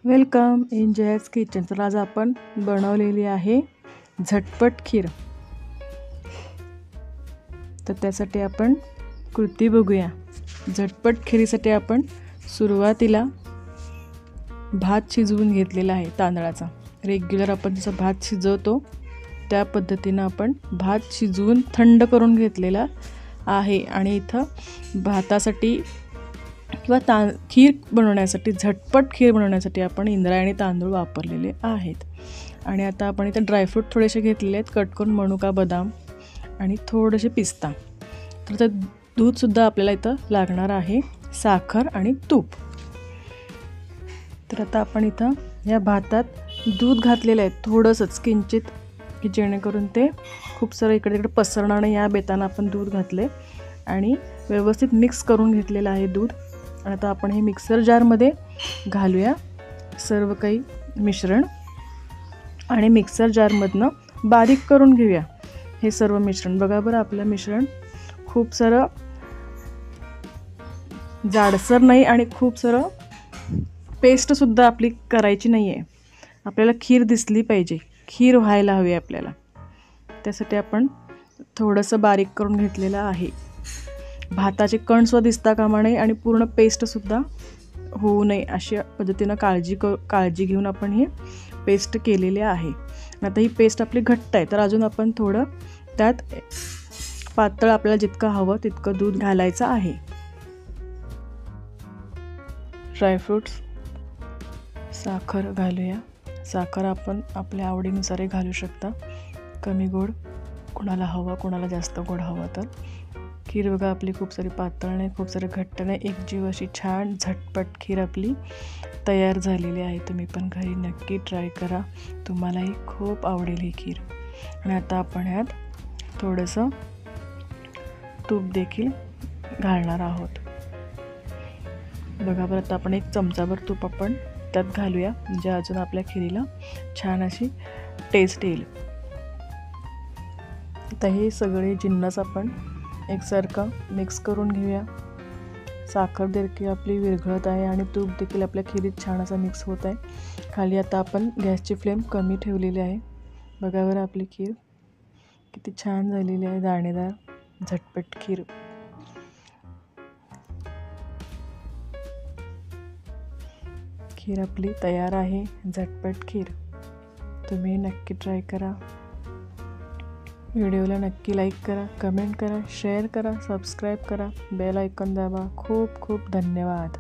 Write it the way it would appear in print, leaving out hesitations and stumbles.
Welcome in जयाज kitchen. तर आज आपण बनवलेली आहे झटपट खीर। तर त्यासाठी आपण कृती बघूया। झटपट खीरीसाठी आपण सुरुवातीला भात शिजवून घेतलेला आहे तांदळाचा। रेग्युलर आपण जसा भात शिजवतो त्या पद्धतीने आपण भात शिजवून थंड करून घेतलेला आहे। आणि इथं भातासाठी किंवा खीर बनवण्यासाठी झटपट खीर बनवण्यासाठी आपण इंद्रायणी तांदूळ वापरलेले आहेत। आणि आता आपण इथे ड्रायफ्रूट थोडेसे घेतलेले आहेत कट करून, मनुका, बदाम आणि थोडेसे पिस्ता। तर ते दूध सुद्धा आपल्याला इथं लागणार आहे, साखर आणि तूप। तर आता आपण इथं या भातात दूध घातलेलं आहे थोडंसंच किंचित, की जेणेकरून ते खूप सारं इकडे तिकडे पसरणार नाही या बेतानं आपण दूध घातले आणि व्यवस्थित मिक्स करून घेतलेलं आहे दूध। आता आपण हे मिक्सर जारमध्ये घालूया सर्व काही मिश्रण आणि मिक्सर जारमधनं बारीक करून घेऊया हे सर्व मिश्रण। बघा बरं, आपलं मिश्रण खूप सारं जाडसर नाही आणि खूप सारं पेस्टसुद्धा आपली करायची नाही आहे। आपल्याला खीर दिसली पाहिजे, खीर व्हायला हवी आपल्याला, त्यासाठी आपण थोडंसं बारीक करून घेतलेलं आहे। भाताचे कणसुद्धा दिसता कामा नये आणि पूर्ण पेस्टसुद्धा होऊ नये अशा पद्धतीनं काळजी घेऊन आपण हे पेस्ट केलेले आहे। आता ही पेस्ट आपली घट्ट आहे, तर अजून आपण थोडं त्यात पातळ आपल्याला जितकं हवं तितकं दूध घालायचं आहे। ड्रायफ्रूट्स, साखर घालूया। साखर आपण आपल्या आवडीनुसार घालू शकता, कमी गोड कोणाला हवं, कोणाला जास्त गोड हवं। तर खीर बघा आपली खूप सारी पातळ नाही, खूप सारी घट्ट नाही, एकजीव अशी छान झटपट खीर आपली तयार झालेली आहे। तुम्ही पण घरी नक्की ट्राय करा, तुम्हालाही खूप आवडेल ही खीर। आणि आता आपण ह्यात थोडंसं तूप देखील घालणार आहोत। बघा बरं, आता आपण एक चमचाभर तूप आपण त्यात घालूया, म्हणजे अजून आपल्या खीरीला छान अशी टेस्ट येईल। आता हे सगळे जिन्नस आपण एकसारखं मिक्स करून घेऊया। साखर देखील आपली विरघळत आहे आणि तूप देखील आपल्या खीरीत छान असा मिक्स होत आहे। खाली आता आपण गॅसची फ्लेम कमी ठेवलेली आहे। बघा बरं, आपली खीर किती छान झालेली आहे, दाणेदार झटपट खीर। खीर आपली तयार आहे, झटपट खीर। तुम्ही नक्की ट्राय करा। व्हिडिओला नक्की लाईक करा, कमेंट करा, शेअर करा, सबस्क्राईब करा, बेल आयकॉन दाबा। खूप खूप धन्यवाद।